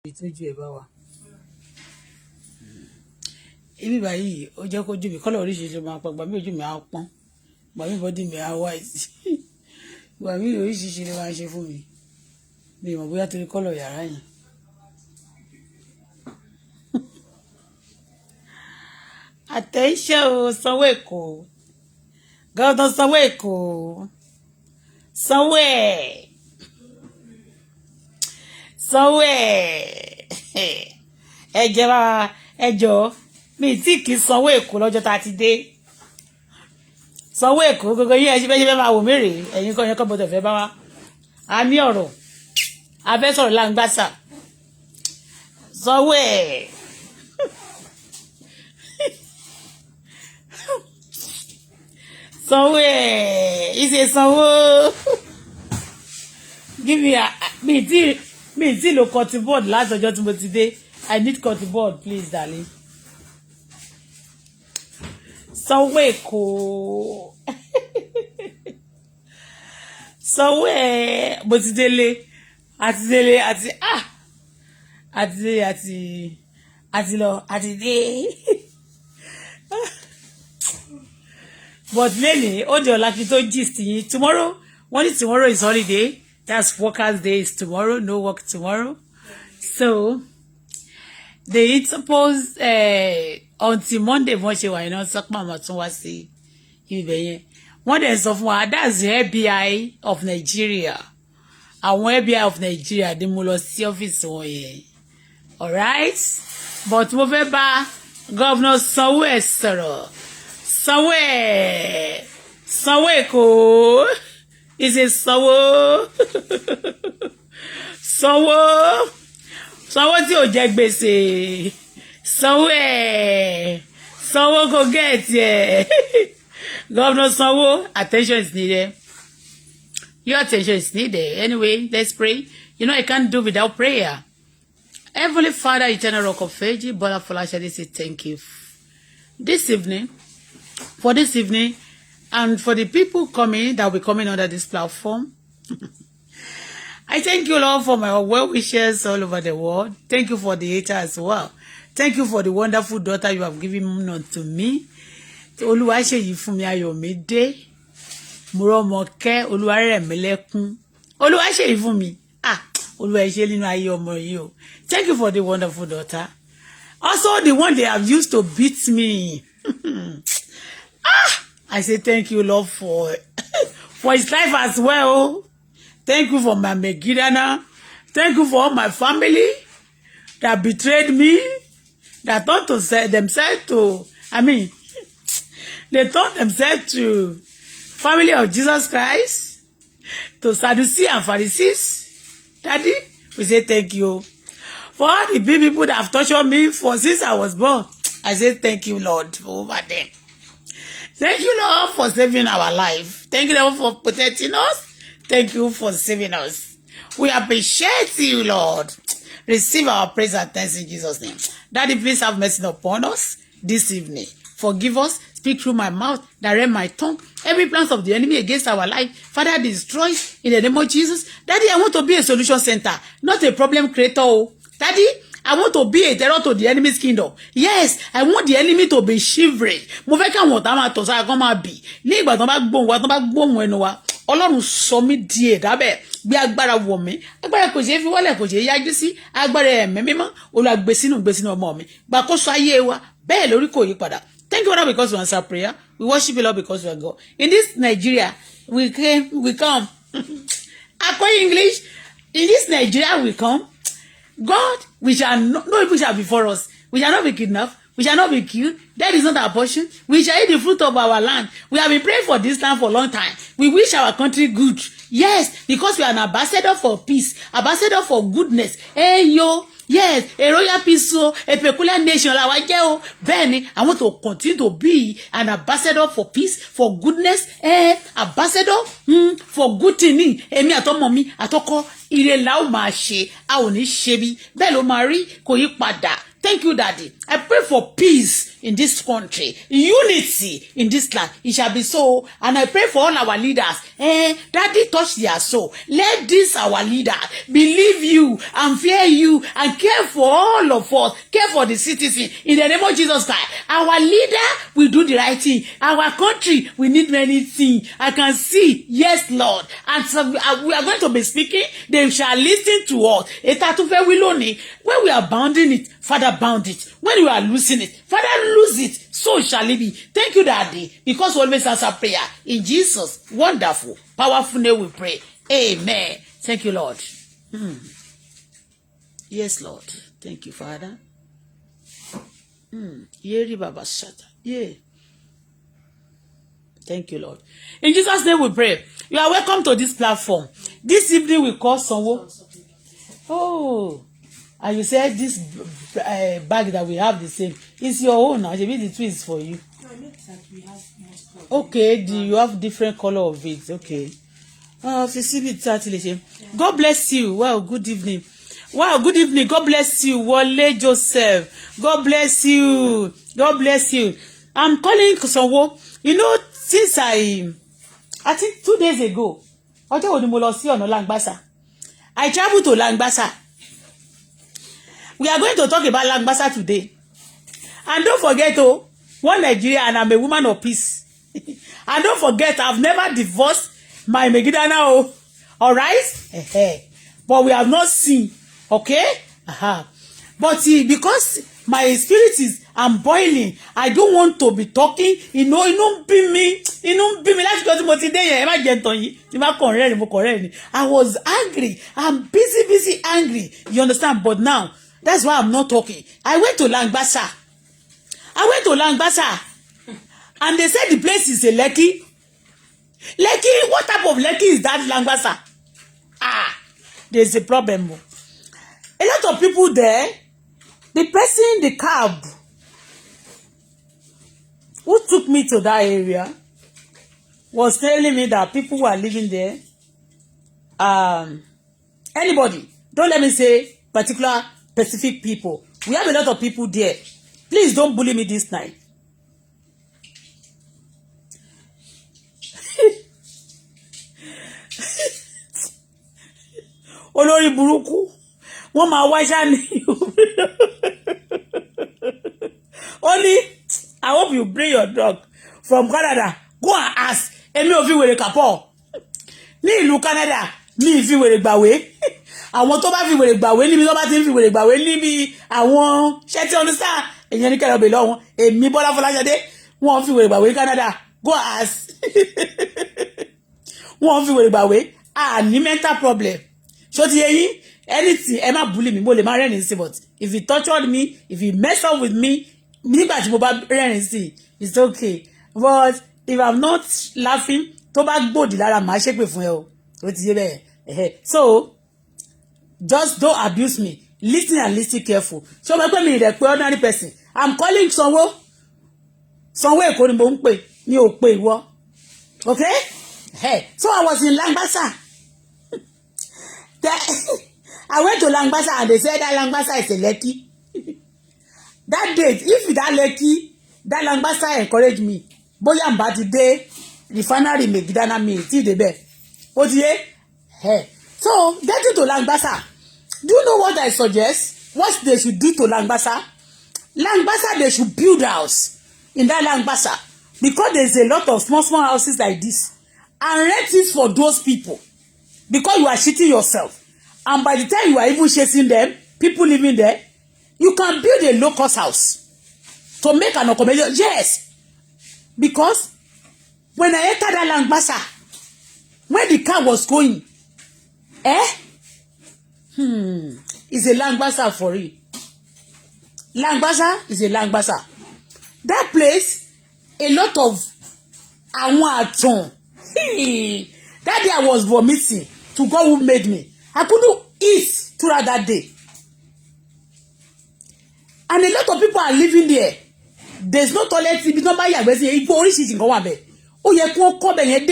ìtọ́jú ẹ̀ bá wà. Ibi báyìí ó jẹ́ kó ojú mi kọ́lọ̀ oríṣiríṣi máa pa gbà mí ojú mi á pọ́n gbà mí bọ́dí mi á white gbà mí oríṣiríṣi ló máa ń ṣe fún mi mi mọ̀ bóyá torí kọ́lọ̀ yàrá yẹn. Attention o Sanwó Èkó gọ́dọ̀ Sanwó Èkó Sanwó ẹjọ́ mi tí kì í Sanwó Èkó lọ́jọ́ tá a ti dé Sanwó Èkó gbogbo yín ẹṣin fẹ́ máa wò mí rèé ẹ̀yin kan yẹn kọ́ bọ́tẹ̀ fẹ́ bá wa a ní ọ̀rọ̀ a fẹ́ sọ̀rọ̀ Langbasa Sanwó Sanwó ìṣe Sanwó give me mi tí lo cutting board láti ọjọ́ tí mo ti dé I need cutting board please darling. Sanwó Èkó Sanwó mo ti délé àti lọ àti dé but lẹ́nìí ó di ọ̀la kí n tó gist yín tomorrow wọ́n ní tomorrow is holiday that's workers day is tomorrow no work tomorrow so they suppose until Monday wọ́n ṣe wà iná sọ́pọ̀ àmọ́ tún wá sí ibẹ̀ yẹn wọ́n dẹ̀ sọ fún wa that's the FBI of Nigeria àwọn FBI of Nigeria ni mo lọ sí ọ́fíìsì wọn yẹn alright but mo fẹ́ bá Governor Sanwó sọ̀rọ̀ Sanwó Èkó ìṣe Sanwó tí ò jẹ gbèsè Sanwó kò gẹ̀ẹ́tì ẹ̀ Governor Sanwó attention is needed your attention is needed anyway let's pray you know I can't do without prayer. Heavenly Father, eternal rock of ages, Bola Folashade say thank you this evening and for the people coming that will be coming under this platform. I thank you, Lord, for my well-wishers all over the world. Thank you for the haters as well. Thank you for the wonderful daughter you have given unto me. Olúwa ṣe yìí fún mi Ayọ̀mídé. Mọ́rọ́mọkẹ́ Olúwarẹ̀mílẹ́kún. Olúwa ṣe yìí fún mi. Olúwa ṣe nínú ayé ọmọ yìí o. Thank you for the wonderful daughter. Also the one they have used to beat me. I say thank you, Lord, for his life as well. Thank you for my Megidana. Thank you for all my family that betrayed me, that thought to say themselves to, they thought themselves to family of Jesus Christ, to Sadducees and Pharisees. Daddy, we say thank you. For all the people that have tortured me since I was born, I say thank you, Lord, for over them. Thank you, Lord, for saving our life. Thank you, Lord, for protecting us. Thank you for saving us. We appreciate you, Lord. Receive our praise and thanks in Jesus' name. Daddy, please have mercy upon us this evening. Forgive us. Speak through my mouth. Direct my tongue. Every plan of the enemy against our life, Father, destroy in the name of Jesus. Daddy, I want to be a solution center, not a problem creator. Daddy, I want to be a terror to the enemy's kingdom. Yes, I want the enemy to be shivering. Mo fẹ́ káwọn ọ̀tá máa tọ̀ sára kán máa bì. Ní ìgbà tó bá gbóhùn wa, tó bá gbóhùn ẹnu wa, Ọlọ́run sọ mí di ẹ̀dá bẹ́ẹ̀. Gbé agbára wọ̀ mí. Agbára kò ṣeé fi wọ́lẹ̀ kò ṣeé yájú sí. Agbára ẹ̀mí mímọ́. Olúwa gbé sínú ọmọ mi. Gbàkóso ayé wa. Bẹ́ẹ̀ lórí kò yí padà. Thank you, Lord, because we answer prayer. We worship you, Lord, because we are God. In this Nigeria, we come. According English, in this Nigeria, we come. God, we shall no evil shall be for us. We shall not be kidnapped. We shall not be killed. That is not our portion. We shall eat the fruit of our land. We have been praying for this land for a long time. We wish our country good. Yes, because we are an ambassador for peace, ambassador for goodness. Hey, yo. Yes, a royal peace, a peculiar nation. I want to continue to be an ambassador for peace, for goodness, ambassador for good thing. Èmi àtọmọ mi àtọkọ ire la ó máa ṣe, a ò ní ṣe bí bẹ́ẹ̀ ló máa rí kò yí padà Thank you, Daddy. I pray for peace in this country, unity in this land. It shall be so. And I pray for all our leaders. Daddy, touch their soul. Let this our leader believe you and fear you and care for all of us. Care for the citizen. In the name of Jesus Christ. Our leader will do the right thing. Our country, we need many things. I can see. Yes, Lord. And so we are going to be speaking. They shall listen to us. When we are bounding it, Father, bound it. When you are losing it, Father, lose it. So shall it be. Thank you, Daddy, because we always answer prayer. In Jesus' wonderful, powerful name we pray. Amen. Thank you, Lord. Yes, Lord. Thank you, Father. Yeah. Thank you, Lord. In Jesus' name we pray. You are welcome to this platform. This evening we call Sanwoolu. Oh. And you said this bag that we have the same. It's your own now. Maybe the two is for you. No, it looks like we have most color. Okay, you have different color of it. Okay. God bless you. Wow, good evening. Wow, good evening. God bless you. Wale Joseph. God bless you. God bless you. I'm calling Sanwoolu. You know, since I think 2 days ago, Langbasa. I traveled to Langbasa. We are going to talk about Langbasa today. And don't forget, one Nigeria, and I'm a woman of peace. And don't forget, I've never divorced my Megidana. All right? But we have not seen. Okay? But because my spirit is, I'm boiling. I don't want to be talking. You know, be me. That's because I was angry. I'm busy angry. You understand? But now, that's why I'm not talking. I went to Langbasa. And they said the place is a Lekki. Lekki, what type of Lekki is that, Langbasa? There's a problem. A lot of people there, the person, the cab, who took me to that area, was telling me that people who are living there, anybody, don't let me say particular specific people. We have a lot of people there. Please don't bully me this night. Olórí burúkú, wọ́n máa wá ṣáni. Only, I hope you bring your dog from Canada. Go and ask. Èmi ò fi wèrè kapọ̀. Ní ìlú Canada, mi fi wèrè gbàwé. Àwọn tó bá fi wèrè gbàwé níbi tó bá ti fi wèrè gbàwé níbi àwọn ṣẹ́ tí ọdún sáà èèyàn ní kẹ́rọ̀ bè lọ́wọ́. Èmi Bọ́lá Fọláṣadé, wọ́n fi wèrè gbàwé ní Canada. Go ask. Wọ́n fi wèrè gbàwé. Ní mental problem. So anything, ẹ má bully me, mo lè má rẹ́rìn sí, but if you tortured me, if you mess up with me, nígbà tí mo bá rẹ́rìn sí, it's okay. But if I'm not laughing, tó bá gbòdì lára màá ṣépè fún ẹ o. Ó ti yé bẹ́ẹ̀. So just don't abuse me. Listen and listen careful. So mo pè mí rẹ̀ pé ordinary person. I'm calling Sanwoolu. Sanwoolu Èkó ni mo ń pè, mi ò pè ìwọ. Okay? So I was in Langbasa. I went to Langbasa and they said that Langbasa is a Lekki. That date, if that Lekki, that Langbasa encouraged me. Boya mba ti dé refinery Megidana me till the bed. So getting to Langbasa, do you know what I suggest? What they should do to Langbasa? Langbasa, they should build house in that Langbasa because there's a lot of small houses like this, and rent it for those people. Because you are cheating yourself. And by the time you are even chasing them, people living there, you can build a low-cost house to make an accommodation. Yes. Because when I entered that Langbasa, when the car was going, it's a Langbasa for it. Langbasa is a Langbasa. That place, a lot of aton. That day I was vomiting. To God who made me. I couldn't eat throughout that day. And a lot of people are living there. There's no toilet. They're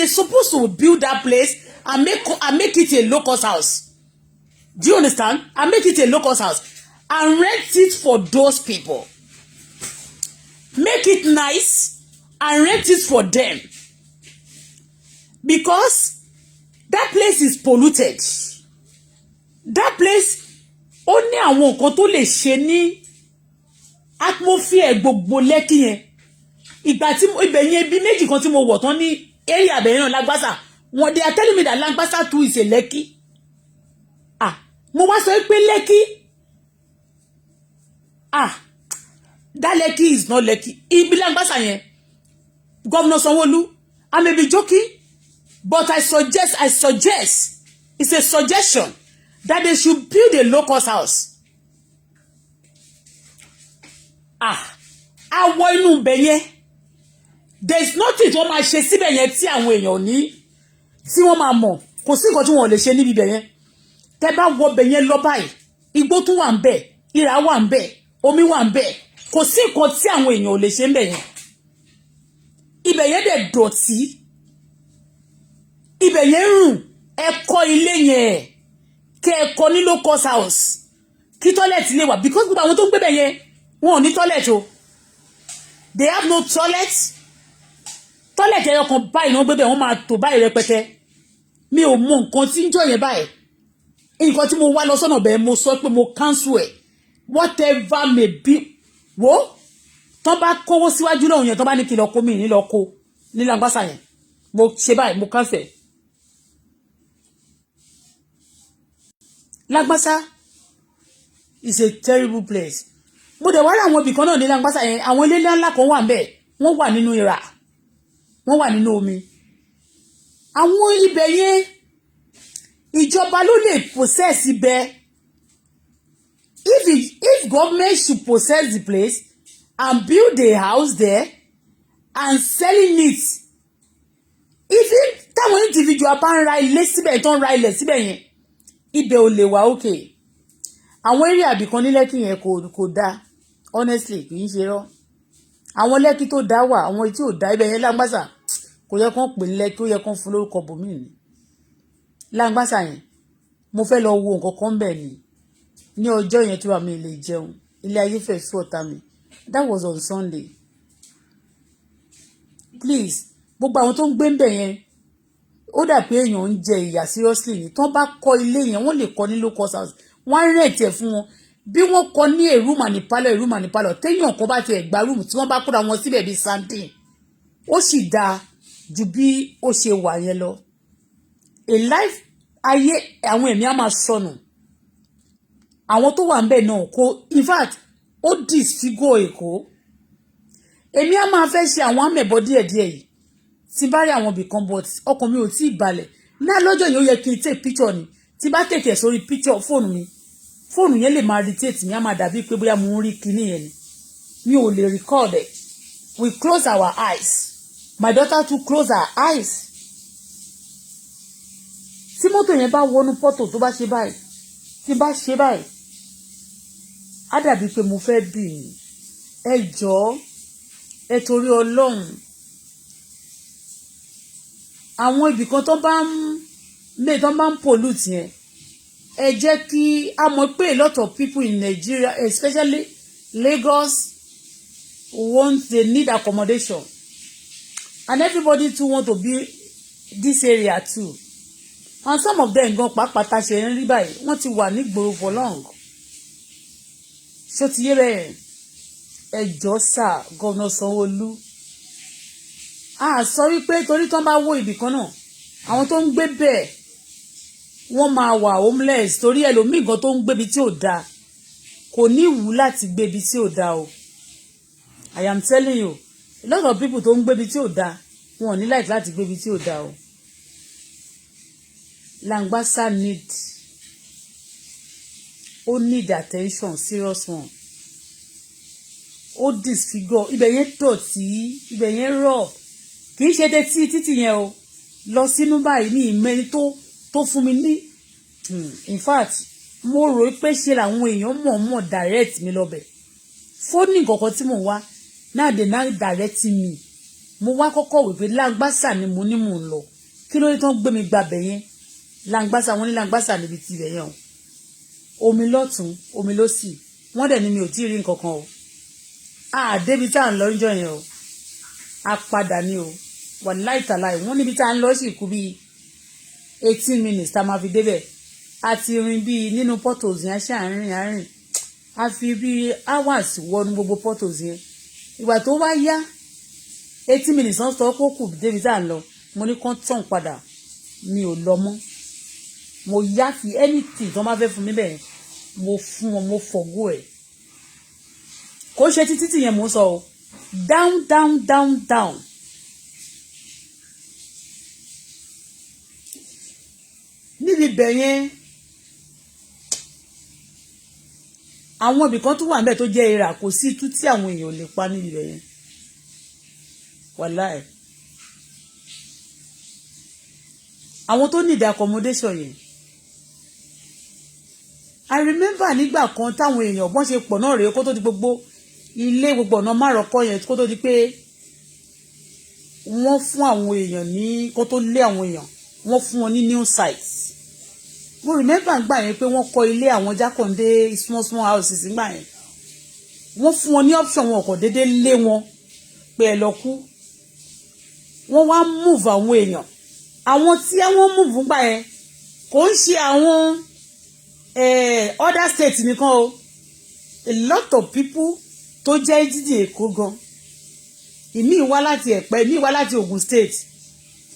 supposed to build that place and make it a low-cost house. Do you understand? And make it a low-cost house. and rent it for those people. Make it nice and rent it for them. Because that place is polluted. That place only àwọn nǹkan tó lè ṣe ní atmosphere gbogbo Lekki yẹn. Ìgbà tí ibẹ̀ yẹn bí méjì kan tí mo wọ̀ tán ní area bẹ̀ yẹn Langbasa. They are telling me that Langbasa too is a Lekki. Mo wá sọ pé Lekki. That Lekki is not Lekki. Ibi Langbasa yẹn. Governor Sanwoolu, I may be joking, but I suggest, it's a suggestion that they should build a low-cost house. Àwọ̀ inú ibẹ̀ yẹn. There is nothing tó máa ṣe síbẹ̀ yẹn tí àwọn èèyàn ní tí wọ́n máa mọ̀. Kò sí nǹkan tí wọ́n lè ṣe níbi ibẹ̀ yẹn. Tẹ́ bá wọ ibẹ̀ yẹn lọ báyìí, igbó tún wà ńbẹ̀, ìrà wà ńbẹ̀, omi wà ńbẹ̀. Kò sí nǹkan tí àwọn èèyàn ò lè ṣe ńbẹ̀ yẹn. Ibẹ̀ yẹn dẹ̀ dọ̀tí. Ibẹ̀ yẹn rùn. Ẹ kọ́ ilé yẹn. Kẹ́ ẹ kọ́ ní low cost house. Kí toilet lè wà because gbogbo àwọn tó ń gbé bẹ̀ yẹn wọn ò ní toilet o. They have no toilet. Toilet ẹyọ kan báyìí náà gbé bẹ̀ wọ́n máa tò báyìí rẹpẹtẹ. Mi ò mọ nǹkan tí ń jọ yẹn báyìí. Nǹkan tí mo wá lọ sọ́nà bẹ́ẹ̀ mo sọ pé mo cancel ẹ̀. Whatever may be. Wo tán bá kówó síwájú lọ́hùn yẹn tán bá ní kí lọ kó mi ní lọ kó ní Langbasa yẹn. Mo ṣe báyìí mo cancel. Langbasa is a terrible place. Mo dẹ̀ wá rí àwọn ibì kan náà ní Langbasa yẹn. Àwọn ilé ńlá kan wà ńbẹ̀. Wọ́n wà nínú ìrà. Wọ́n wà nínú omi. Àwọn ibẹ̀ yẹn ìjọba ló lè possess ibẹ̀. If government should possess the place and build a house there and selling it, even táwọn individual bá ń ra ilé síbẹ̀ tó ń ra ilẹ̀ síbẹ̀ yẹn, ibẹ̀ ò lè wà okay. Àwọn area àbìkan ní Lekki yẹn kò dá honestly kì í ṣe rọ́. Àwọn Lekki tó dá wà àwọn tí ò dá ibẹ̀ yẹn Langbasa kò yẹ kán pè ní Lekki ó yẹ kán fún lórúkọ bòmíì ni. Langbasa yẹn mo fẹ́ lọ wo nǹkan kan bẹ̀ ni ní ọjọ́ yẹn tí wàá mi lè jẹun ilé ayé fẹ́ sú ọ̀tá mi. That was on Sunday. Please gbogbo àwọn tó ń gbé ń bẹ̀ yẹn ó dà pé èèyàn ń jẹ ìyà seriously ni. Tán bá kọ́ ilé yẹn wọ́n lè kọ́ ní low cost house. Wọ́n rent ẹ̀ fún wọn. Bí wọ́n kọ́ ní a room and a parlour téèyàn kan bá ti ẹ̀ gba room tí wọ́n bá kóra wọn síbẹ̀ bí sandin ó sì dáa ju bí ó ṣe wà yẹn lọ. A life ayé àwọn ẹ̀mí á máa sọnù. Àwọn tó wà ń bẹ̀ náà kò in fact ó disfigure Èkó. Èmi á máa fẹ́ ṣe àwọn àmẹ̀bọ díẹ̀díẹ̀ yìí tí bá rí àwọn ibìkan but ọkàn mi ò tí ì balẹ̀. Náà lọ́jọ́ yìí ó yẹ kí n take picture ni tí bá tètè sórí picture fóònù yẹn lè máa irritate mi á máa dàbí pé bóyá mo ń rí kinní yẹn ni mi ò lè record it. We close our eyes. My daughter too close her eyes. Tí mọ́tò yẹn bá wọnú pọ́tò tó bá ṣe báyìí tí bá ṣe báyìí á dàbí pé mo fẹ́ bì í. Ẹ jọ̀ọ́ ẹ torí Ọlọ́run àwọn ibìkan tó bá ń pollute yẹn ẹ jẹ́ kí a mọ̀ pé a lot of people in Nigeria especially Lagos they need accommodation and everybody too want to be this area too and some of them gan pàápàá ṣe ń rí báyìí wọ́n ti wà nígboro for long. Ṣó ti yé bẹ́ẹ̀ ẹjọ́ sà Governor Sanwoolu sọ wípé torí tán bá wó ibì kan náà àwọn tó ń gbé bẹ́ẹ̀ wọ́n máa wà homeless torí ẹlòmíì gan tó ń gbébi tí ò dáa kò ní ìwú láti gbébi tí ò dáa o. I am telling you a lot of people tó ń gbébi tí ò dáa wọn ò ní like láti gbébi tí ò dáa o. Langbasa need attention serious one. Ó disfigure ibẹ̀ yẹn dọ̀tí ibẹ̀ yẹn rọ̀ kì í ṣe títí yẹn o lọ sínú báyìí ní ìmẹ́ni tó fún mi ní in fact mo rò pé ṣe làwọn èèyàn mọ̀ direct mi lọ́bẹ̀ fóònù kọ̀ọ̀kan tí mo wá náà dé náà direct mi mo wá kọ́kọ́ wípé Langbasa ni mo ní mò ń lọ kí ló dé tán gbé mi gbàbẹ̀ yẹn Langbasa wọn ní Langbasa níbi tí ibẹ̀ yẹn o omi lọ́tún omi lósì wọ́n dẹ̀ ní mi ò tí ì rí nǹkan kan o débi tá à ń lọ níjọ́ yẹn o a padà ní o wàláì tàláì wọ́n níbi tá à ń lọ sì kú bíi 18 minutes tá a máa fi débẹ̀ a ti rin bíi nínú portals yẹn ṣe àárín a fi bíi hours wọnú gbogbo portals yẹn ìgbà tó wá yá 18 minutes wọ́n sọ pé ó kù débi tá à ń lọ mo ní kán tàn padà mi ò lọ mọ́ mo yá fi anything tó máa fẹ́ fún mi bẹ́ẹ̀ mo fún wọn mo fọ̀gó ẹ̀ kò ṣe títí tí yẹn mo sọ o down níbi bẹ̀ yẹn àwọn ibìkan tó wà níbẹ̀ tó jẹ́ ìrà kò sí tú tí àwọn èèyàn ò lè pa níbi bẹ̀ yẹn wàláì àwọn tó need accommodation yẹn I remember nígbà kan táwọn èèyàn bọ́n ṣe pọ̀ náà rèé kó tó di gbogbo ilé gbogbo ọ̀nà márọ̀kọ́ yẹn kó tó di pé wọ́n fún àwọn èèyàn ní kó tó lé àwọn èèyàn wọ́n fún wọn ní new sites mo remember gbà yẹn pé wọ́n kọ́ ilé àwọn jákàndé small houses gbà yẹn wọ́n fún wọn ní option wọn kò déédéé lé wọn pé ẹ lọ kú wọ́n wá move àwọn èèyàn àwọn tí wọ́n move gbà yẹn kò ń ṣe àwọn other states nìkan o a lot of people tó jẹ́ dídì Èkó gan ìmí wá láti Ẹ̀pẹ́ ìmí wá láti Ògùn state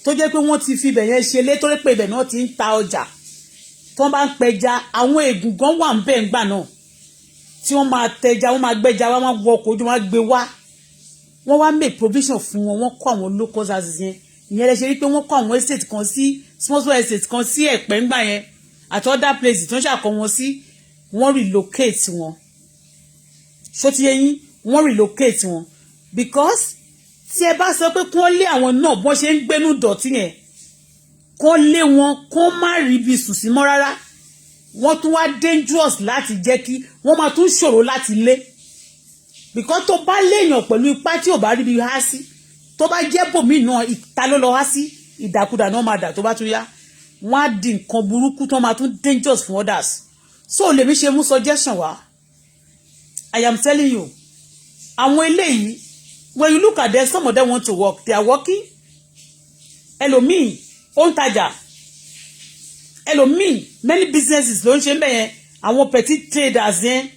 tó jẹ́ pé wọ́n ti fi ibẹ̀ yẹn ṣe lé torí pé ibẹ̀ náà ti ń ta ọjà tó bá ń pẹja àwọn ègùn gan wà ń bẹ̀ ń gbà náà tí wọ́n máa tẹja wọ́n máa gbẹ́ja wọ́n máa wọ ọkọ̀ ojú wọn gbé wá wọ́n wá make provision fún wọn wọ́n kọ́ àwọn local houses yẹn ìyẹn lè ṣe rí pé wọ́n kọ́ àwọn estate kan sí small estate kan sí Ẹ̀pẹ́ ń gbà yẹn at other places tó ń ṣàkọ wọn sí wọ́n relocate wọn ṣó ti yé yín wọ́n relocate wọn because tí ẹ bá sọ pé kí wọ́n lé àwọn náà bọ́n ṣe ń gbénú dọ̀tí yẹn kó lé wọn kó má rí ibi sùn sí mọ́ rárá wọ́n tún wá dangerous láti jẹ́ kí wọ́n máa tún ṣòro láti lé because tó bá léèyàn pẹ̀lú ipá tí ò bá rí ibi há sí tó bá jẹ́ bòmí náà ìta ló lọ há sí ìdàkudà náà máa dà tó bá tún yá wọ́n á di nǹkan burúkú tó máa tún dangerous for others so lèmi ṣe mú suggestion wá I am telling you àwọn eléyìí when you look at them some of them want to work they are working ẹlòmíì ó ń tajà ẹlòmíì many businesses ló ń ṣe ń bẹ̀ yẹn àwọn petit traders yẹn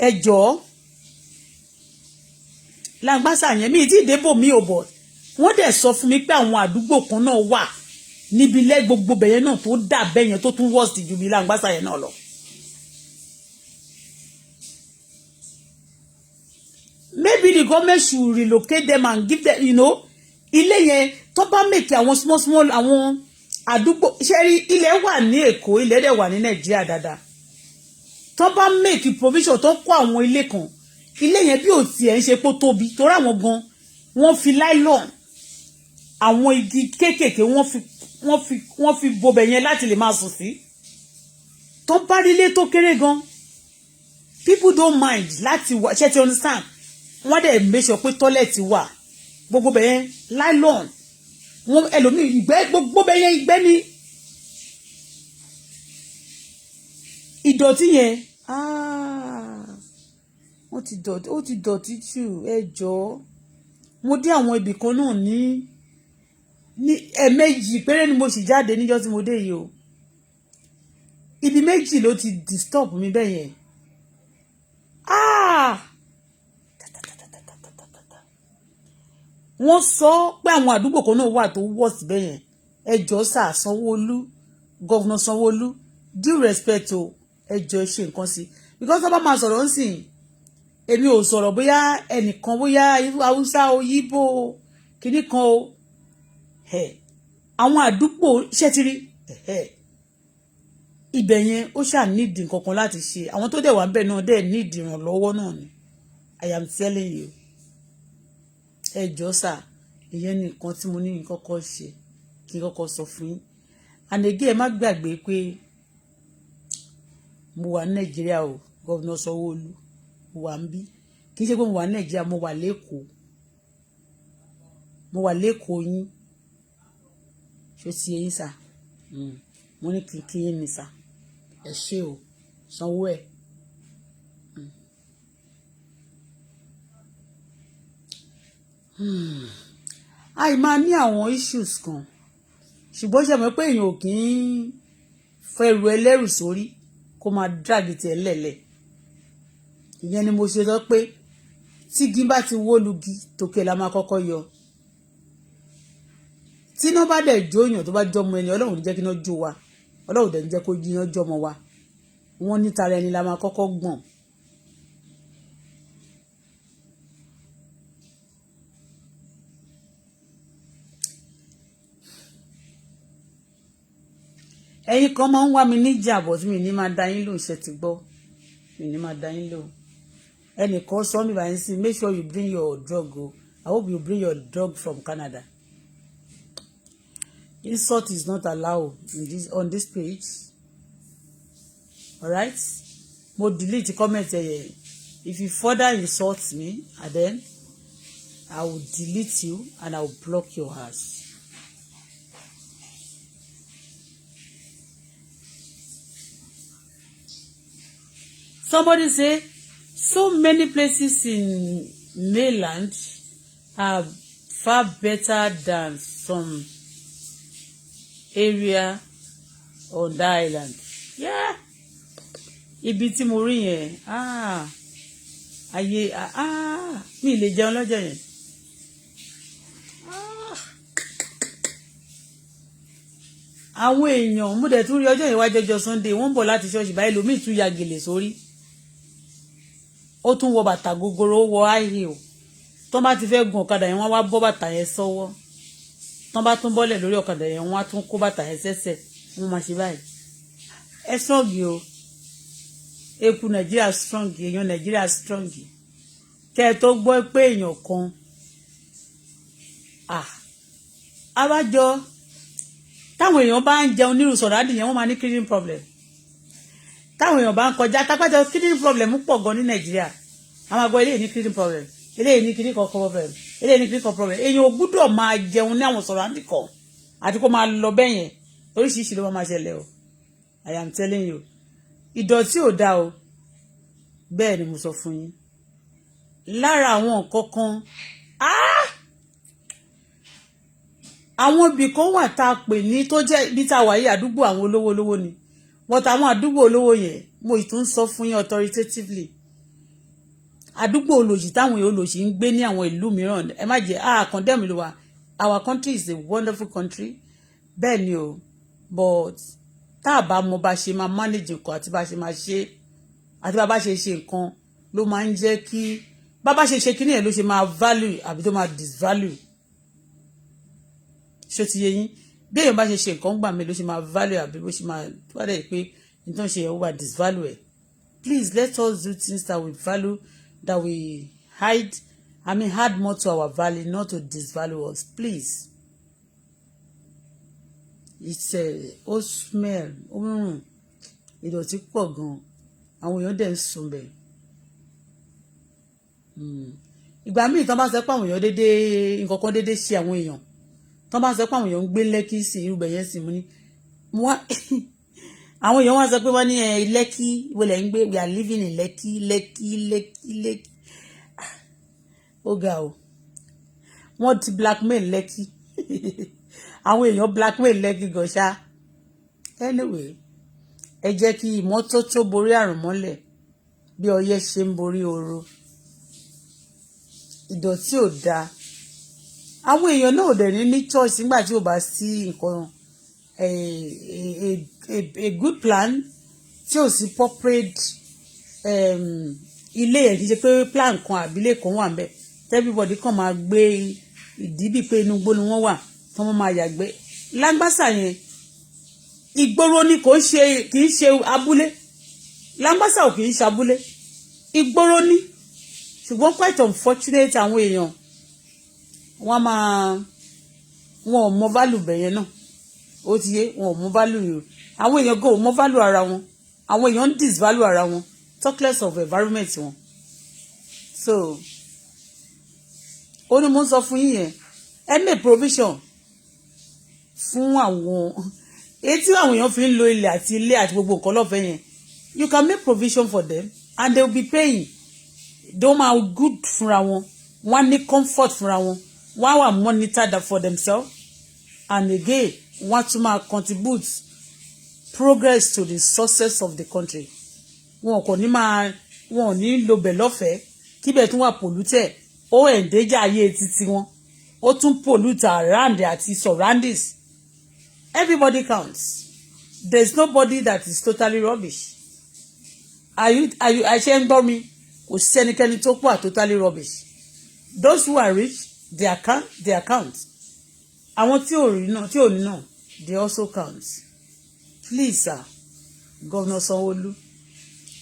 ẹ jọ̀ọ́ Langbasa yẹn mi ti débò mi ò bọ̀ wọ́n dẹ̀ sọ fún mi pé àwọn àdúgbò kan náà wà níbi ilẹ̀ gbogbo bẹ̀yẹn náà tó dà bẹ́yẹn tó tún worst ju bí Langbasa yẹn náà lọ. Maybe the government should relocate them and give them, you know, ilé yẹn tó bá make àwọn small àwọn àdúgbò ṣẹ́rí ilẹ̀ wà ní Èkó ilẹ̀ dẹ̀ wà ní Nàìjíríà dáadáa tó bá make provision tó kọ́ àwọn ilé kan ilé yẹn bí ò tiẹ̀ ń ṣe pó tóbi torí àwọn gan wọ́n fi nylon àwọn igi kéékèèké wọ́n fi bobẹ̀ yẹn láti lè máa sùn sí tó bá rí ilé tó kéré gan people don't mind láti wà ṣe ti understand wọ́n dẹ̀ make sure pé toilet wà gbogbo bẹ̀ yẹn nylon wọ́n ẹlòmíì ìgbẹ́ gbogbo bẹ̀ yẹn ìgbẹ́ ni ìdọ̀tí yẹn ó ti dọ̀tí jù ẹ jọ̀ọ́ mo dé àwọn ibì kan náà ní ẹ̀ẹ̀mejì péré ni mo sì jáde níjọ́ tí mo dé yìí o ibi méjì ló ti disturb mi bẹ́ẹ̀ yẹn wọ́n sọ pé àwọn àdúgbò kan náà wà tó wọ̀ síbẹ̀ yẹn ẹ jọ̀ọ́ sà Sanwó-Olú gọ́vnà Sanwó-Olú due respect o ẹ jọ̀ọ́ ṣe nǹkan sí because ọba máa sọ̀rọ̀ ń sìn èmi ò sọ̀rọ̀ bóyá ẹnìkan bóyá Haúsá o Yíbò kìíní kan o àwọn àdúgbò ṣẹ́tìrí ibẹ̀ yẹn ó ṣáà nídìí nǹkan kan láti ṣe àwọn tó dẹ̀ wà ń bẹ̀ náà dẹ̀ nídìí ìrànlọ́wọ́ náà ni I am telling you ẹ jọ̀ọ́ sà ìyẹn ni nǹkan tí mo ní kọ́kọ́ ṣe kí n kọ́kọ́ sọ fún yín and again ẹ má gbàgbé pé mo wà ní Nàìjíríà o gọ́vnà Sanwó-Olú mo wà ń bí kì í ṣe pé mo wà ní Nàìjíríà mo wà lẹ́kọ̀ọ́ yín ṣó ti yín sà mo ní kí n kí yín ni sà ẹ ṣé o. sanwó ẹ̀. Àì máa ní àwọn issues kan ṣùgbọ́n ṣe mọ̀ pé èèyàn ò kì í fẹ́ ru ẹlẹ́rù sórí kó máa drag tiẹ̀ lẹ̀lẹ̀. Ìyẹn ni mo ṣe sọ pé tí igi bá ti wó lugi tòkè la máa kọ́kọ́ yọ. Tí iná bá dẹ̀ jó èèyàn tó bá jọmọ ẹni Ọlọ́run ní jẹ́ kí iná jó wa, Ọlọ́run dẹ̀ ní jẹ́ kó jiná jọmọ wa, wọ́n ní tara ẹni la máa kọ́kọ́ gbọ̀n. Ẹ̀yin kan máa ń wá mi níjà bọ̀ tí mi ní máa dá yín lò ṣe ti gbọ́, mi ní máa dá yín lò. Ẹnìkan sọ mi báyìí sí, make sure you bring your drug o. I hope you bring your drug from Canada. Insult is not allowed on this page. Alright? Mo delete comment ẹ. If you further insult me, and then I will delete you and I will block your ass. Somebody say, so many places in mainland are far better than some area on the island. Yeah. Ibi tí mo rí yẹn, ayé, mi lè jẹun lọ́jọ́ yẹn. Àwọn èèyàn, mo dẹ̀ tún rí ọjọ́ yẹn wá jọjọ Sunday, wọ́n ń bọ̀ láti ṣọ́ọ̀ṣì báyìí lómi tún ya gèlè sórí. Ó tún wọ bàtà gogoro, ó wọ high heel. Tọ́n bá ti fẹ́ gun ọ̀kadà yẹn, wọ́n wá bọ́ bàtà yẹn sọ́wọ́. Tọ́n bá tún bọ́lẹ̀ lórí ọ̀kadà yẹn, wọ́n á tún kó bàtà yẹn sẹ́sẹ̀. Wọ́n máa ṣe báyìí. Ẹ strong o. Eku Nàìjíríà strong, èèyàn Nàìjíríà strong. Kẹ́ ẹ tó gbọ́ pé èèyàn kan. Abájọ táwọn èèyàn bá ń jẹun nírú sọ̀rọ̀ adìyẹn wọ́n máa ní kidney problem. Táwọn èèyàn bá ń kọjá tápájọ kidney problem pọ̀ gan ní Nàìjíríà. Àwọn àgbọ̀ eléyìí ní kidney problem, eléyìí ní kidney kan problem, eléyìí ní kidney kan problem. Èèyàn ò gbúdọ̀ máa jẹun ní àwọn sọ̀rọ̀ àdìkọ̀ àti kó máa lọ bẹ́yẹn. Oríṣiríṣi ló máa ṣẹlẹ̀ o. I am telling you. Ìdọ̀tí ò dá o. Bẹ́ẹ̀ ni mo sọ fún yín. Lára àwọn nǹkan kan, àwọn ibì kan wà tá a pè ní tó jẹ́ ibi tá a wà yìí àdúgbò àwọn olówó ni. But àwọn àdúgbò olówó yẹn mo ì tún sọ fún yín authoritatively. Àdúgbò olòṣì táwọn èèyàn olòṣì ń gbé ní àwọn ìlú mìíràn, ẹ má jẹ́ condemn ìlú wa. Our country is a wonderful country. Bẹ́ẹ̀ ni o. But tá a bá mọ bá ṣe máa manage nǹkan àti bá ṣe máa ṣe àti bá ṣe ṣe nǹkan ló máa ń jẹ́ kí bá ṣe ṣe kíní ẹ̀ ló ṣe máa value àbí tó máa disvalue. Ṣé ti yé yín? Bí èèyàn bá ṣe ṣe nǹkan gbà mí ló ṣe máa value àbí bó ṣe máa wá dẹ̀ pé nítorí ṣe yẹn ó wà disvalue ẹ̀. Please let us do things that we value, that we add more to our value, not to disvalue us. Please. It's ó smell, ó rùn, ìdọ̀tí pọ̀ gan-an, àwọn èèyàn dẹ̀ ń sùn bẹ̀. Ìgbà míì tán bá sọ pé àwọn èèyàn nǹkan kan déédéé ṣe àwọn èèyàn, tán bá sọ pé àwọn èèyàn ń gbé Lẹ́kì sí irú bẹ̀yẹn sí mo ní àwọn èèyàn wá sọ pé wọ́n ní Lẹ́kì wọlé ń gbé, we are living in Lẹ́kì. Ó ga o, wọ́n ti blackmail Lẹ́kì. Àwọn èèyàn blackmail Lẹ́kì gan ṣá. Anyway, ẹ jẹ́ kí ìmọ́tótó borí àrùn mọ́lẹ̀ bí ọyẹ́ ṣe ń borí ooru. Ìdọ̀tí ò dáa. Àwọn èèyàn náà ò dẹ̀ ní choice nígbà tí ò bá sí nǹkan a good plan tí ò sí corporate ilé ẹ̀ kì í ṣe pé plan kan àbílẹ̀ kan wà ńbẹ̀ everybody kàn máa gbé ìdíbì pé inú igbó ni wọ́n wà tí wọ́n máa yàgbẹ́. Langbasa yẹn ìgboro ni kì í ṣe abúlé. Langbasa ò kì í ṣe abúlé, ìgboro ni. Ṣùgbọ́n quite unfortunate àwọn èèyàn wọn ò mọ value bẹ̀yẹn náà. Ó ti yé, wọn ò mọ value. Àwọn èèyàn go mọ value ara wọn. Àwọn èèyàn ń disvalue ara wọn, talk less of environment wọn. So ó ní mo ń sọ fún yín yẹn, ẹ make provision fún àwọn èyí tí àwọn èèyàn fi ń lo ilẹ̀ àti gbogbo nǹkan lọ́fẹ̀ẹ́ yẹn. you can make provision for them and they will be paying. Don't mind good fúnra wọn. Wọ́n ní comfort fúnra wọn. Wọ́n wà monitor that for themselves. And again, wọ́n tún máa contribute progress to the success of the country. Wọn kò ní máa wọn ò ní lo bẹ̀ lọ́fẹ̀ẹ́ kíbẹ̀ tún wà polluted. Ó endanger ayé títí wọn. Ó tún pollute around àti surroundings. Everybody counts. There's nobody that is totally rubbish. Are you ṣe ń gbọ́ mi? Kò sẹ́nikẹ́ni tó kú totally rubbish. Those who are rich, they account. Àwọn tí ò rí náà, tí ò ní náà, they also count. Please, sir, Governor Sanwoolu,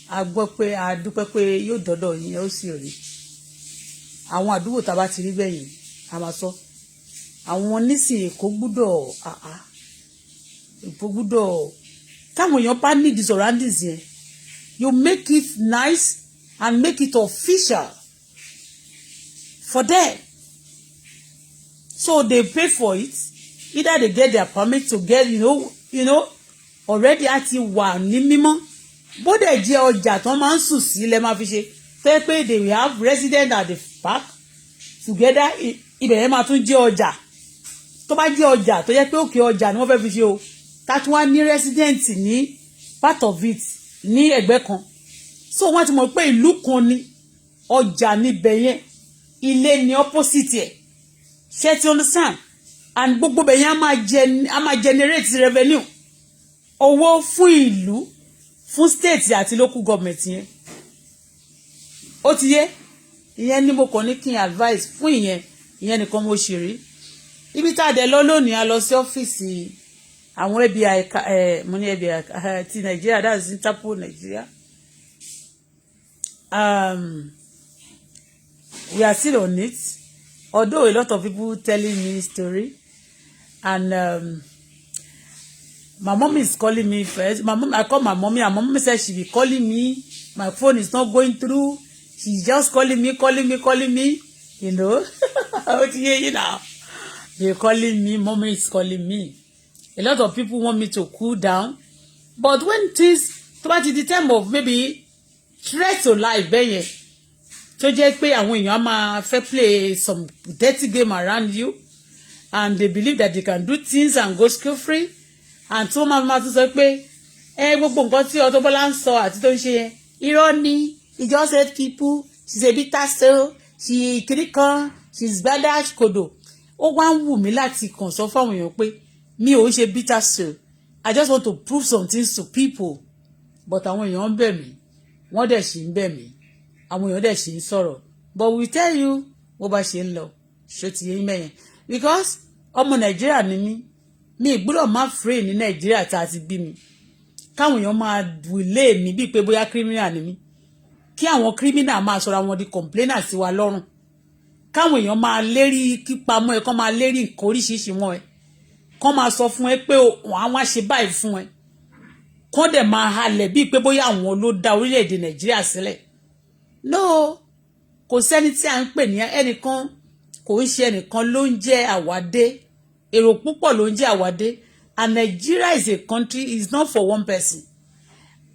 a dúpẹ́ pé yóò dọ́dọ̀ yín ó sì rí. Àwọn àdúgbò tá bá ti rí bẹ́yìn, a máa sọ. Àwọn nísìnyí kò gbúdọ̀ táwọn èèyàn bá need the surroundings yẹn, you make it nice and make it official for them. So they pay for it. Either they get their permit to get, you know, already àti wà ní mímọ́. Bó dẹ̀ jẹ́ ọjà tó máa ń sùn sí lẹ́ máa fi ṣe. Tẹ́ pé they will have residents at the park together. Ibẹ̀ yẹn máa tún jẹ́ ọjà. Tó bá jẹ́ ọjà tó jẹ́ pé òkè ọjà ni wọ́n fẹ́ fi ṣe o. Tá tún wá ní resident ní part of it ní ẹ̀gbẹ́ kan. So wọ́n ti mọ̀ pé ìlú kan ni ọjà níbẹ̀ yẹn. Ilé ni opposite ẹ̀. Ṣé ti understand? And gbogbo bẹ̀ yẹn a máa generate revenue. Owó fún ìlú, fún state àti local government yẹn. Ó ti yé? Ìyẹn ni mo kàn ní kí n advice fún ìyẹn nìkan mo ṣe rí. Ibi tá a dẹ̀ lọ lónìí a lọ sí ọ́fíìsì àwọn FBI mo ní FBI ti Nigeria, that's Interpol Nigeria. We are still on it. Although a lot of people telling me story, and my mom is calling me first. I call my mommy, and my mom said she be calling me. My phone is not going through. She's just calling me. You know, you know, they're calling me. Mommy is calling me. A lot of people want me to cool down, but when things, about the time of maybe threat to life, baby. So just pé àwọn èèyàn máa fẹ́ play some dirty game around you, and they believe that they can do things and go scot free, and tó máa tún sọ pé gbogbo nǹkan tí Auto-Bola ń sọ àti tó ń ṣe yẹn irọ́ ni, he just hate people, she's a bitter soul, she kirikan, she's badass kodo. Ó wá ń wù mí láti kàn sọ fáwọn èèyàn pé mi ò ń ṣe bitter soul, I just want to prove some things to people, but àwọn èèyàn ń bẹ̀ mí, wọ́n dẹ̀ ṣì ń bẹ̀ mí, àwọn èèyàn dẹ̀ ṣì ń sọ̀rọ̀, but we tell you bó bá ṣe ń lọ ṣó ti yé mẹ́yẹn, because ọmọ Nàìjíríà ni mí, mi ìgbúdọ̀ má free ní Nàìjíríà tá a ti bí mi, káwọn èèyàn máa wílé mi bíi pé bóyá criminal ni mí, kí àwọn criminal máa sọra wọn di complainer sí wa lọ́rùn, káwọn èèyàn máa lérí kípamọ́ ẹ, kán máa lérí nǹkan oríṣiríṣi mọ́ ẹ, kán máa sọ fún ẹ pé wọ́n á wá ṣe báyìí fún ẹ, kán dẹ̀ máa halẹ̀ bíi pé bóyá àwọn ló dá orílẹ̀-èdè Nàìjíríà sílẹ̀. No, kò sẹ́ni tí a ń pè ní ẹnìkan, kò ń ṣe ẹnìkan ló ń jẹ́ àwádé, èrò púpọ̀ ló ń jẹ́ àwádé, and Nigeria is a country, is not for one person.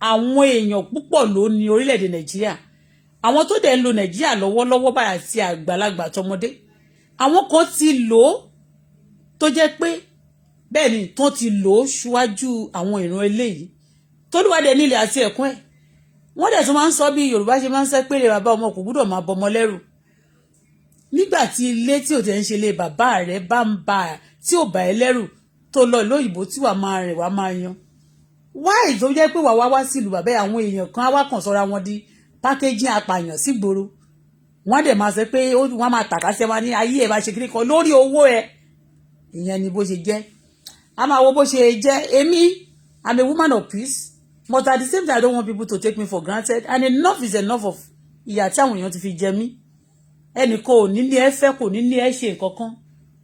Àwọn èèyàn púpọ̀ ló ní orílẹ̀-èdè Nàìjíríà, àwọn tó dẹ̀ ń lo Nàìjíríà lọ́wọ́lọ́wọ́ báyìí àti àgbàlagbà tọmọdé, àwọn kan ti lò ó tó jẹ́ pé bẹ́ẹ̀ ni tó ti lò ó ṣíwájú àwọn ìran eléyìí tó lùwádẹ nílẹ̀ àti ẹ̀kún ẹ̀. Wọ́n dẹ̀ tún máa ń sọ bí Yorùbá ṣe máa ń sọ pé ilé bàbá ọmọ kò gbúdọ̀ máa bọmọ lẹ́rù. Nígbà tí ilé tí ò tẹ̀ ń ṣe ilé bàbá rẹ̀ bá ń ba tí ò bá ẹ lẹ́rù tó lọ lóyìnbó tí wàá máa rìn wàá máa yan. Wáì tó jẹ́ pé wàá wá sí ìlú bàbá àwọn èèyàn kan á wá kàn sọ́ra wọn di pákéjì apààyàn sígboro. Wọ́n dẹ̀ máa sọ pé wọ́n máa tàkà sí wọn ní ayé ẹ̀ bá ṣe kiri kan lórí owó ẹ̀. Ìyẹn ni bó ṣe jẹ́. A máa wo bó ṣe jẹ́. Èmi, I'm a woman of peace. But at the same time, I don't want people to take me for granted. And enough is enough of ìyà tí àwọn èèyàn ti fi jẹ mí. Ẹnìkan ò ní ní ẹ fẹ́, kò ní ní ẹ ṣe nǹkan kan.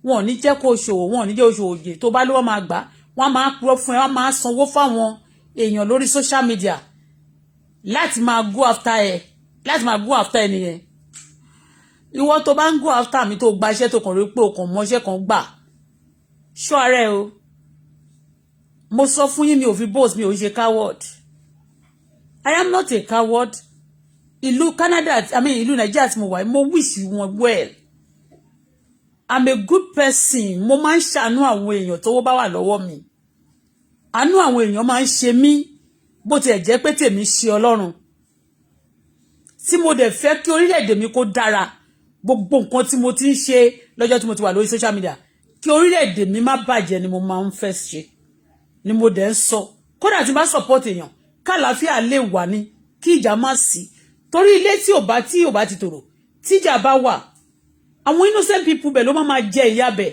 Wọn ò ní jẹ́ kó ṣòwò, wọn ò ní jẹ́ oṣù òjè. Tó bá lówó máa gbà, wọ́n máa purọ́ fún ẹ, wọ́n máa sanwó fáwọn èèyàn lórí social media láti máa go after ẹ, láti máa go after ẹnìyẹn. Ìwọ tó bá ń go after mi tó gba iṣẹ́ tó kàn rí pé o kàn mọṣẹ́ kan gbà. Ṣọ́ ara ẹ o. Mo sọ fún yín mi ò fi boast, mi ò ṣe coward. I am not a coward. Ìlú Canada, I mean ìlú Nigeria tí mo wà, mo wish wọn well. I'm a good person. Mo máa ń ṣàánú àwọn èèyàn tó bá wà lọ́wọ́ mi. Àánú àwọn èèyàn máa ń ṣe mí bó tiẹ̀ jẹ́ pé tèmi ṣe Ọlọ́run. Tí mo dẹ̀ fẹ́ kí orílẹ̀-èdè mi kó dára, gbogbo nǹkan tí mo ti ń ṣe lọ́jọ́ tí mo ti wà lórí social media, kí orílẹ̀-èdè mi má bàjẹ́ ni mo máa ń fẹ́ ṣe. Ni mo dẹ̀ ń sọ. Kódà tí bá support èèyàn, kálàáfíà lè wà ní, kí ìjà má sí. Torí ilé tí ò bá ti tòrò, tíjà bá wà, àwọn innocent people bẹ̀ ló máa jẹ ìyà bẹ̀.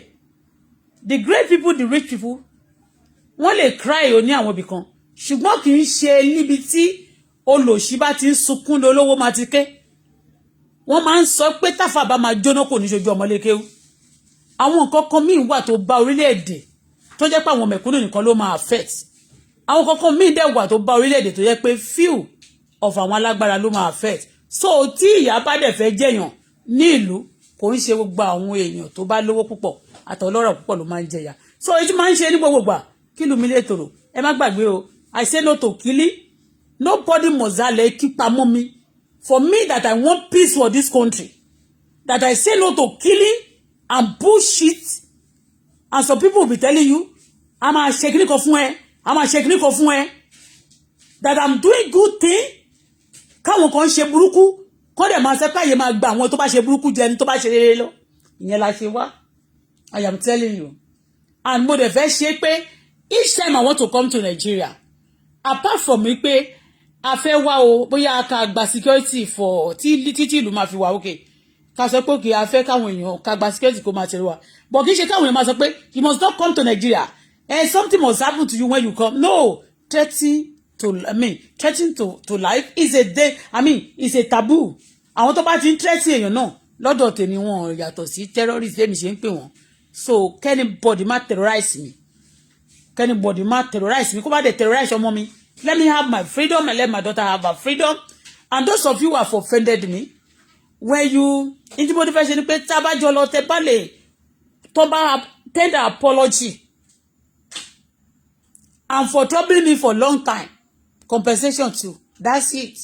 The great people, the rich people, wọ́n lè cry o ní àwọn ibì kan, ṣùgbọ́n kì í ṣe níbi tí olòṣì bá ti ń sunkún lólówó máa ti ké. Wọ́n máa ń sọ pé táfà bá máa jóná kò ní ṣojú ọmọlékéwú. Àwọn nǹkan kan míì wà tó bá orílẹ̀-èdè tó jẹ́ pé àwọn mẹ̀kúnnù nìkan ló máa affect. Àwọn nǹkan kan míì dẹ̀ wà tó bá orílẹ̀-èdè tó jẹ́ pé few of àwọn alágbára ló máa affect. So tí ìyà bá dẹ̀ fẹ́ jẹyàn ní ìlú, kò ń ṣe gbogbo àwọn èèyàn tó bá lówó púpọ̀ àtọlọ́rọ̀ púpọ̀ ló máa ń jẹyà. So èyí tí máa ń ṣe ní gbogbo gbà kí ìlú mi lè tòrò. Ẹ má gbàgbé o, I say no to killing. Nobody must keep pamọ́ mi. For me that I want peace for this country, that I say no to killing and bullshit, and some people will be telling you, I'm a shaking fún ẹ, I'm a shaking fún ẹ, that I'm doing good thing. Káwọn kan ṣe burúkú, kọ́ dẹ̀ máa ṣe páyé máa gba àwọn tó bá ṣe burúkú jẹ ní tó bá ṣe rere lọ. Ìyẹn la ṣe wá. I am telling you. And mo dẹ̀ fẹ́ ṣe pé each time I want to come to Nigeria, apart from me pé a fẹ́ wá o bóyá ká gba security for títí ìlú máa fi wà okay, ká sọ pé okay a fẹ́ káwọn èèyàn ká gba security kó máa tẹ̀lé wa, but kì í ṣe káwọn èèyàn máa sọ pé you must not come to Nigeria and something must happen to you when you come. No, threatening to life is a day, is a taboo. Àwọn tó bá ti ń threaten èèyàn náà lọ́dọ̀ tèmi wọn yàtọ̀ sí terrorist èmi ṣe ń pè wọ́n. So anybody má terrorize me, kó bá dé terrorize ọmọ mi. Let me have my freedom and let my daughter have her freedom. And those of you who have offended me, when you in the motivation pé tábàjọ lọ tẹ bá lè tó bá tender apology and for troubling me for long time, compensation too. That's it.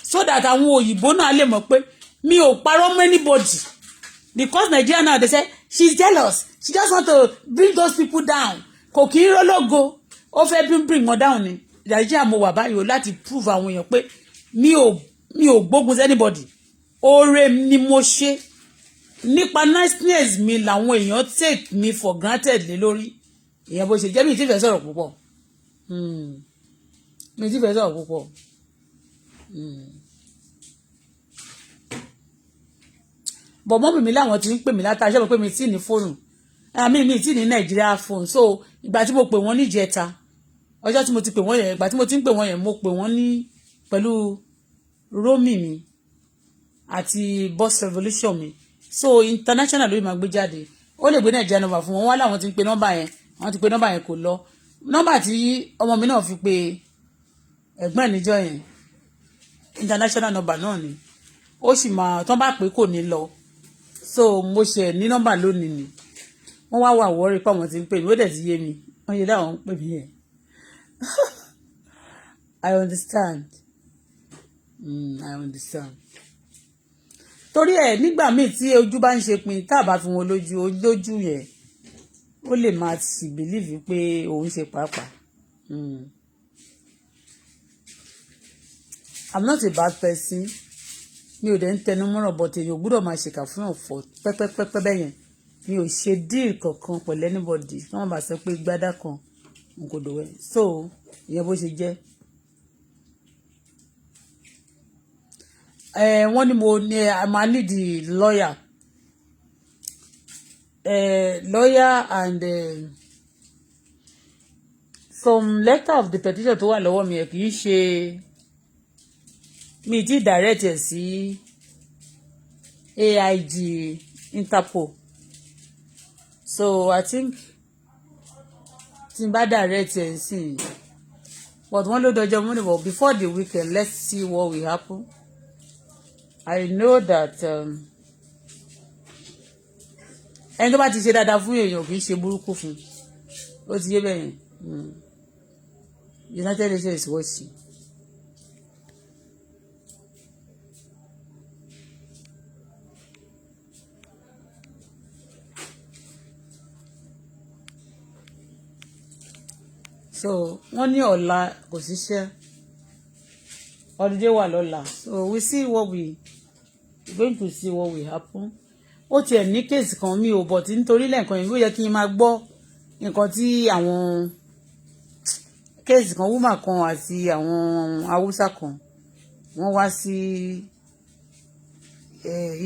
So that àwọn òyìnbó náà lè mọ̀ pé mi ò parọ́ mọ́ anybody. Because Nigeria now they say she's jealous. She just want to bring those people down. Kò kí ń rọ́lọ́go. Ó fẹ́ bring wọn down ni. Nigeria mo wà báyìí o láti prove àwọn èèyàn pé mi ò gbógun anybody. Oore ni mo ṣe. Nípa niceness mi làwọn èèyàn take me for granted lé lórí. Ìyẹn bó ṣe jẹ́ mi ti fẹ́ sọ̀rọ̀ púpọ̀. Mi ti fẹ́ sọ̀rọ̀ púpọ̀. But mọ́mì mi láwọn ti ń pè mí látà ṣé mo pé mi tí ní fóònù. Mi tí ní Nigeria phone. So ìgbà tí mo pè wọ́n ní ìjẹta, ọjọ́ tí mo ti pè wọ́n yẹn, ìgbà tí mo ti ń pè wọ́n yẹn, mo pè wọ́n ní pẹ̀lú romi mi àti boss revolution mi. So international ló máa gbé jáde. Ó lè gbé Nigeria number fún wọn, wọ́n láwọn ti ń pe nọ́mbà yẹn, àwọn ti pe nọ́mbà yẹn kò lọ. Nọ́mbà tí ọmọ mi náà fi pe ẹ̀gbọ́n níjọ́ yẹn, international number náà ni. Ó sì máa tán bá pé kò ní lọ. So mo ṣe ní nọ́mbà lónìí ni. Wọ́n wá worry pé àwọn ti ń pè mí, ó dẹ̀ ti yé mi. Wọ́n yẹ dáwọn ń pè mí yẹn. I understand. I understand. Torí ẹ̀ nígbà míì tí ojú bá ń ṣe pin tá bá fi wọn lójú yẹn, ó lè máa sì believe pé òun ṣe pàápàá. I'm not a bad person. Mi ò dẹ̀ ń tẹnu mọ́ràn, but èèyàn gbọ́dọ̀ máa ṣèkà fún ọ̀fọ̀ pẹ́pẹ́pẹ́pẹ́ bẹ́yẹn. Mi ò ṣe deal kankan pẹ̀lú anybody. Wọ́n bá sọ pé gbádà kan n kò dòwe. So ìyẹn bó ṣe jẹ́. Wọ́n ní mo ní I máa need the lawyer. Lawyer and some letter of the petition tó wà lọ́wọ́ mi kì í ṣe mi ti direct ẹ̀ sí AIG Interpol. So I think tí n bá direct ẹ̀ sí, but wọ́n ló dọjọ́ Monday, but before the weekend let's see what will happen. I know that ẹni tó bá ti ṣe dáadáa fún èèyàn kì í ṣe burúkú fún, ó ti yé bẹ́yẹn. United Nations is watching. so wọ́n ní ọ̀la kò síṣẹ́ holiday wà lọ́la so we see what we going to see what will happen ó tiẹ̀ ní kéèsì kan mi ò bọ̀ tí nítorí lẹ́ẹ̀kan yìí ó yẹ kí n máa gbọ́ nǹkan tí àwọn kéèsì kan woman kan àti àwọn haúsá kan wọ́n wá sí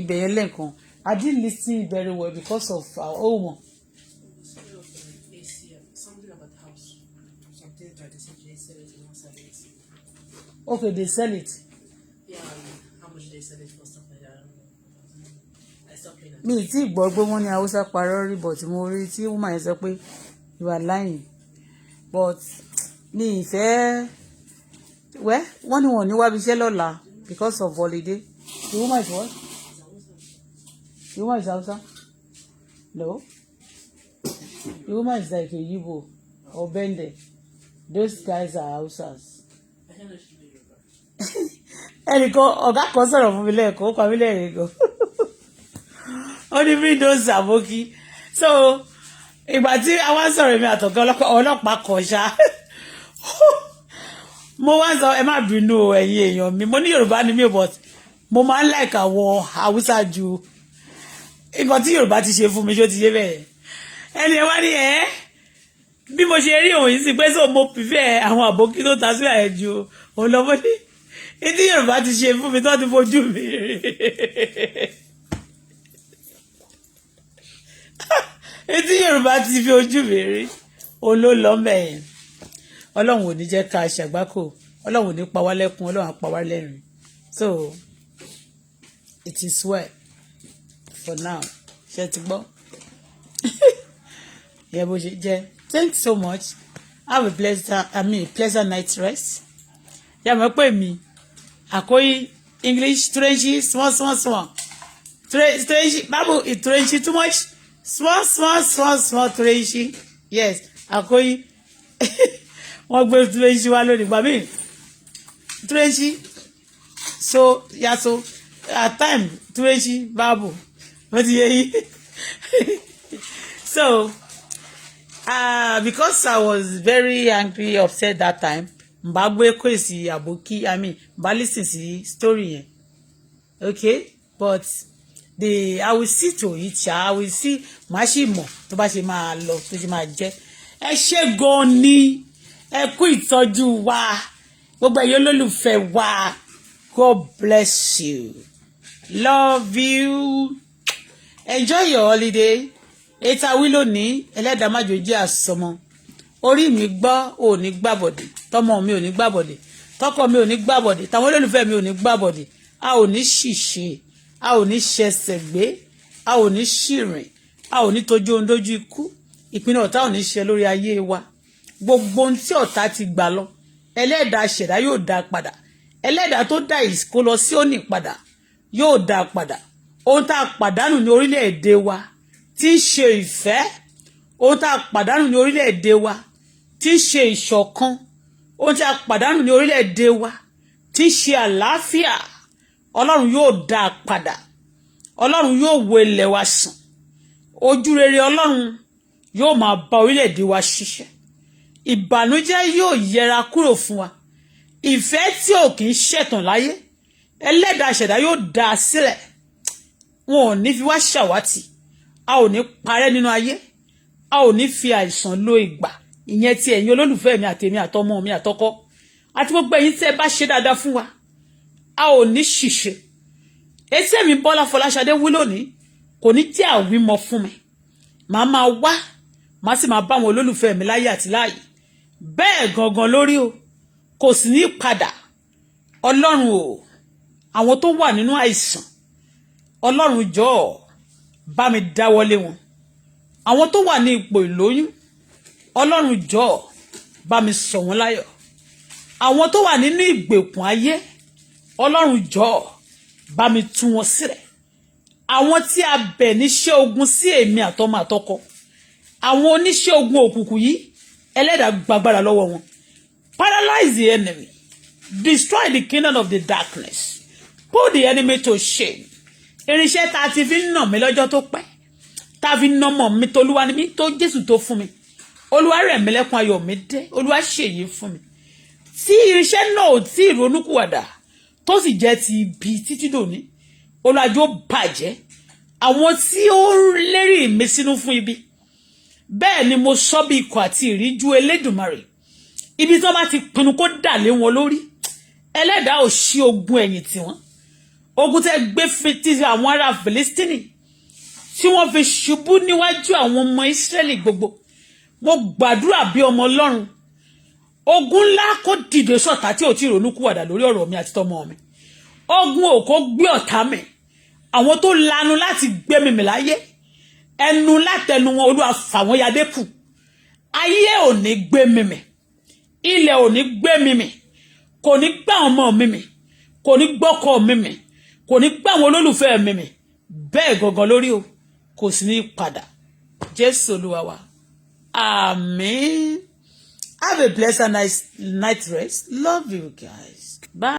ibẹ̀ yẹn lẹ́ẹ̀kan I didn't listen very well because of our own. Okay, they sell it. Yeah, how much they sell it for, stuff like that. I stopped paying attention. Mi tí gbọ́ pé wọ́n ní Hausa parọ́ rí but mo rí tí woman yẹn sọ pé you are lying but mi ìfẹ́ wọ́n ní wọ́n ní wábi iṣẹ́ lọ́la because of holiday. The woman is what? The woman is Hausa? No. The woman is like a Yibo or Bende. Those guys are Hausas. Ẹnìkan ọ̀gá kan sọ̀rọ̀ fún mi lẹ́ẹ̀kan ó pa mí lẹ́rìn gan ó ní bí those àbókí so ìgbà tí àwa sọ̀rọ̀ mi àtọ̀gá ọlọ́pàá kan ṣá mo wá sọ ẹ má bínú ẹ̀yin èèyàn mi mo ní Yorùbá ni mi but mo máa ń like àwọn Haúsá ju nǹkan tí Yorùbá ti ṣe fún mi ṣó ti ṣe bẹ́ẹ̀ ẹni ẹ wá ní bí mo ṣe rí òun yìí sí pé so mo prefer àwọn àbókí tó ta sí àyè ju òun lọ́wọ́ ní ìdí Yorùbá ti ṣe fún mi tó ti fojú mi rí ìdí Yorùbá ti fi ojú mi rí òun ló lọ mẹ́yìn Ọlọ́run ò ní jẹ́ ká ṣàgbákò Ọlọ́run ò ní pa wá lẹ́kún Ọlọ́run á pa wá lẹ́rìn so it is well for now ṣe ti gbọ́ yẹ bó ṣe jẹ́ thanks so much have a pleasant night rest yà mọ̀ pé mi àkóyí English trendy small trendy Bible it trendy too much small trendy yes àkóyí wọ́n gbé trendy wá lónìí gbà mí trendy so yeah so at time trendy Bible wọ́n ti yẹ yí so because I was very angry upset that time mba gbé kwesi aboki mba listen sí story yẹn okay but I will see to it I will see má ṣì mọ̀ tó bá ṣe máa lọ tó ṣe máa jẹ́ ẹ ṣé gan ni ẹ kú ìtọ́jú wa gbogbo ẹ̀yin olólùfẹ́ wa God bless you love you enjoy your holiday ètà wí lónìí ẹlẹ́dàá májòjì àsọmọ orí mi gbọ́ ò ní gbàbọ̀dé tọmọ mi ò ní gbàbọ̀dé tọkọ mi ò ní gbàbọ̀dé tàwọn olólùfẹ́ mi ò ní gbàbọ̀dé a ò ní ṣìṣe a ò ní ṣẹsẹ̀ gbé a ò ní ṣìrìn a ò ní tójú ohun dójú ikú ìpinnu ọ̀tá ò ní ṣe lórí ayé wa gbogbo ohun tí ọ̀tá ti gbà lọ ẹlẹ́dàá ṣẹ̀dá yóò dá padà ẹlẹ́dàá tó dá ìkó lọ sí òní padà yóò dá padà ohun tá a pàdánù ní orílẹ̀-èdè wa tí ń ṣe ìfẹ́ ohun tá a pàdánù ní orílẹ̀-èdè wa tí ń ṣe ìṣọ̀kan ohun tí a pàdánù ní orílẹ̀-èdè wa tí ń ṣe àlàáfíà Ọlọ́run yóò dá a padà Ọlọ́run yóò wo ilẹ̀ wa sàn ojú rere Ọlọ́run yóò máa bá orílẹ̀-èdè wa ṣiṣẹ́ ìbànújẹ́ yóò yẹra kúrò fún wa ìfẹ́ tí ò kì í ṣẹ̀tàn láyé ẹlẹ́dàá ṣẹ̀dá yóò dá a sílẹ̀ wọn ò ní fi wá ṣàwátì a ò ní parẹ́ nínú ayé a ò ní fi àìsàn lo ìgbà ìyẹn tí ẹ̀yin olólùfẹ́ mi àtèmi àtọmọ mi àtọkọ àti gbogbo ẹ̀yin tí ẹ bá ṣe dáadáa fún wa a ò ní ṣìṣe etí mi Bọ́lá Fọláṣadé wí lónìí kò ní jẹ́ àwímọ fún mi màá máa wá màá sì máa bá àwọn olólùfẹ́ mi láyé àti láàyè bẹ́ẹ̀ gangan lórí o kò sì ní padà Ọlọ́run o àwọn tó wà nínú àìsàn Ọlọ́run jọ̀ọ́ bá mi dáwọ́lé wọn àwọn tó wà ní ipò ìlóyún Ọlọ́run jọ̀ọ́ bá mi sọ wọ́n láyọ̀ àwọn tó wà nínú ìgbèkùn ayé Ọlọ́run jọ̀ọ́ bá mi tú wọn sílẹ̀ àwọn tí a bẹ̀ níṣẹ́ ogun sí èmi àtọmọ àtọkọ àwọn oníṣẹ́ ogun òkùnkùn yìí ẹlẹ́dàá gbàgbára lọ́wọ́ wọn paralyze the enemy destroy the kingdom of the darkness put the enemy to shame irinṣẹ́ tá a ti fi ń nà mí lọ́jọ́ tó pẹ́ tá a fi ń nà mọ̀ mi tolúwa ni mi tó Jésù tó fún mi Olúwa rẹ̀ mí lẹ́kún ayọ̀ mi dé. Olúwa ṣèyí fún mi. Tí irinṣẹ́ náà ò tí ìrònúkúwàdà tó sì jẹ́ ti ibi títí dòní. Olúwa jọ̀ọ́ bàjẹ́. Àwọn tí ó lérí mi sínú fún ibi. Bẹ́ẹ̀ ni mo sọ bí ikọ̀ àti ìríjú Elédùmarè. Ibi tí wọ́n bá ti pinnu kó dà lé wọn lórí. Ẹlẹ́dàá ò ṣí ogun ẹ̀yìn tiwọn. Ogun tẹ́ gbé fetí àwọn ará Fìlístínì tí wọ́n fi ṣubú níwájú àwọn ọmọ Ísírẹ́lì gbogbo. Mo gbàdúrà bí ọmọ Ọlọ́run. Ogun ńlá kó dìde sọ̀tá tí ò tí ìrònúkúwàdà lórí ọ̀rọ̀ mi àti tọmọ mi. Ogun ò kó gbé ọ̀tá mi. Àwọn tó lanu láti gbé mi mì láyé. Ẹnu látẹnu wọn Olúwa fà wọ́n ya dẹ́kù. Ayé ò ní gbé mi mì. Ilẹ̀ ò ní gbé mi mì. Kò ní gbá ọmọ mi mì. Kò ní gbọ́kọ mi mì. Kò ní gbá àwọn olólùfẹ́ mi mì. Bẹ́ẹ̀ gangan lórí o. Kò sì ní padà. Jésù Olúwa wa. Amen. Have a blessed night rest. Love you guys. Bye.